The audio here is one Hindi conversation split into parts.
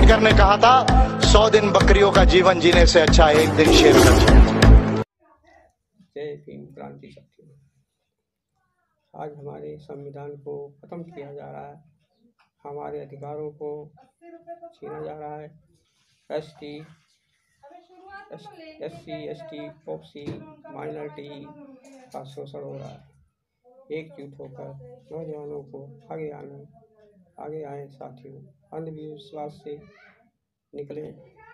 अम्बेडकर ने कहा था 100 दिन बकरियों का जीवन जीने से अच्छा है 1 दिन शेर का जीवन। जय भीम क्रांति शक्ति। आज हमारे संविधान को खत्म किया जा रहा है, हमारे अधिकारों को छीना जा रहा है। SC, SC, ओबीसी, माइनॉरिटी का शोषण हो रहा है। एकजुट होकर नौजवानों को आगे आए साथियों, अंधविश्वास से निकले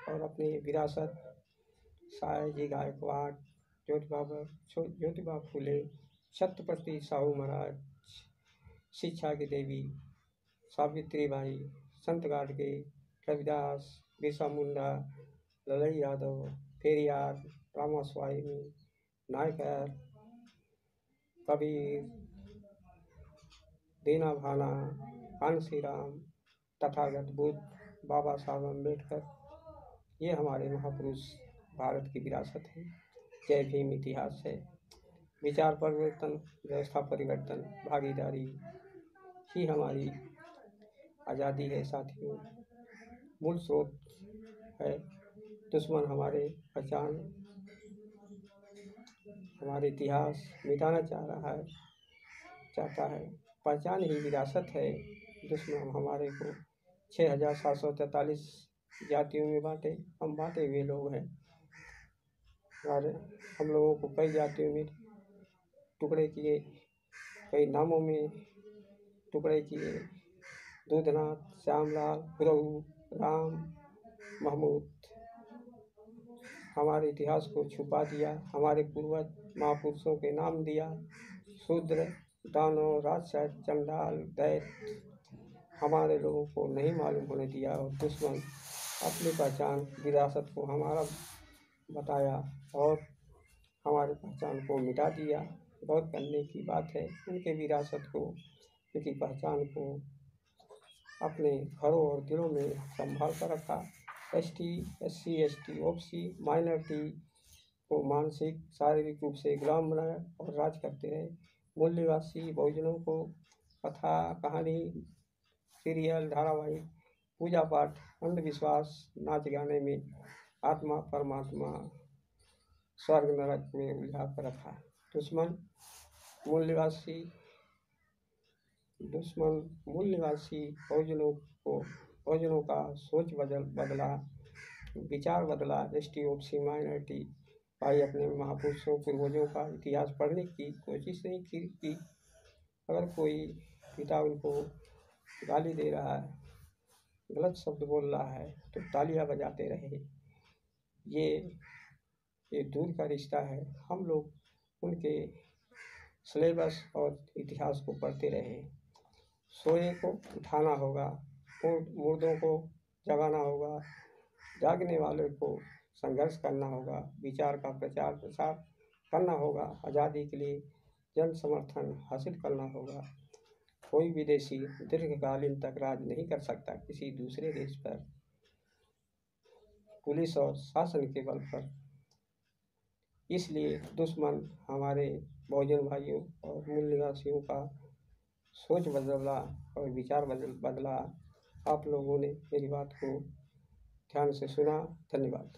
और अपनी विरासत सयाजी गायकवाड़, ज्योतिबा फूले, छत्रपति साहू महाराज, शिक्षा की देवी सावित्रीबाई, संत गाडगे, रविदास, बिरसा मुंडा, ललई यादव, पेरियार, रामास्वामी, नायकर, कबीर, दीना भाना, कान्शी राम, तथागत बुद्ध, बाबा साहब अम्बेडकर, ये हमारे महापुरुष भारत की विरासत है। जय भीम इतिहास है। विचार परिवर्तन, व्यवस्था परिवर्तन, भागीदारी ही हमारी आज़ादी है साथियों। मूल स्रोत है। दुश्मन हमारे पहचान, हमारे इतिहास मिटाना चाहता है। पहचान ही विरासत है। दुश्मन हमारे को 6743 जातियों में हम बांटे हुए लोग हैं। हम लोगों को कई जातियों में टुकड़े किए, कई नामों में टुकड़े किए। दूधनाथ, श्यामलाल, गुरु, राम, महमूद, हमारे इतिहास को छुपा दिया। हमारे पूर्वज महापुरुषों के नाम दिया। शूद्र, दानव, राक्षस, चंडाल, दैत्य हमारे लोगों को नहीं मालूम होने दिया और दुश्मन अपनी पहचान विरासत को हमारा बताया और हमारे पहचान को मिटा दिया। बहुत करने की बात है। उनके विरासत को, उनकी पहचान को अपने घरों और दिलों में संभाल कर रखा। SC, ओबीसी, माइनॉरिटी को मानसिक शारीरिक रूप से गुलाम बनाया और राज करते रहे। मूल्यवासी बहुजनों को कथा, कहानी, सीरियल, धारावाहिक, पूजा पाठ, अंधविश्वास, नाच गाने में आत्मा परमात्मा स्वर्ग नरक में उलझा कर रखा। दुश्मन मूल्यवासी बहुजनों का सोच बदला, विचार बदला। ST, ओबीसी, माइनॉरिटी भाई अपने महापुरुषों पूर्वजों का इतिहास पढ़ने की कोशिश नहीं की। अगर कोई पिता उनको गाली दे रहा है, गलत शब्द बोल रहा है तो तालियां बजाते रहे। ये दूर का रिश्ता है। हम लोग उनके सिलेबस और इतिहास को पढ़ते रहे। सोए को उठाना होगा, मुर्दों को जगाना होगा, जागने वाले को संघर्ष करना होगा, विचार का प्रचार प्रसार करना होगा, आज़ादी के लिए जन समर्थन हासिल करना होगा। कोई विदेशी दीर्घकालीन तक राज नहीं कर सकता किसी दूसरे देश पर पुलिस और शासन के बल पर। इसलिए दुश्मन हमारे बहुजन भाइयों और मूल निवासियों का सोच बदला और विचार बदला। आप लोगों ने मेरी बात को ध्यान से सुना। धन्यवाद।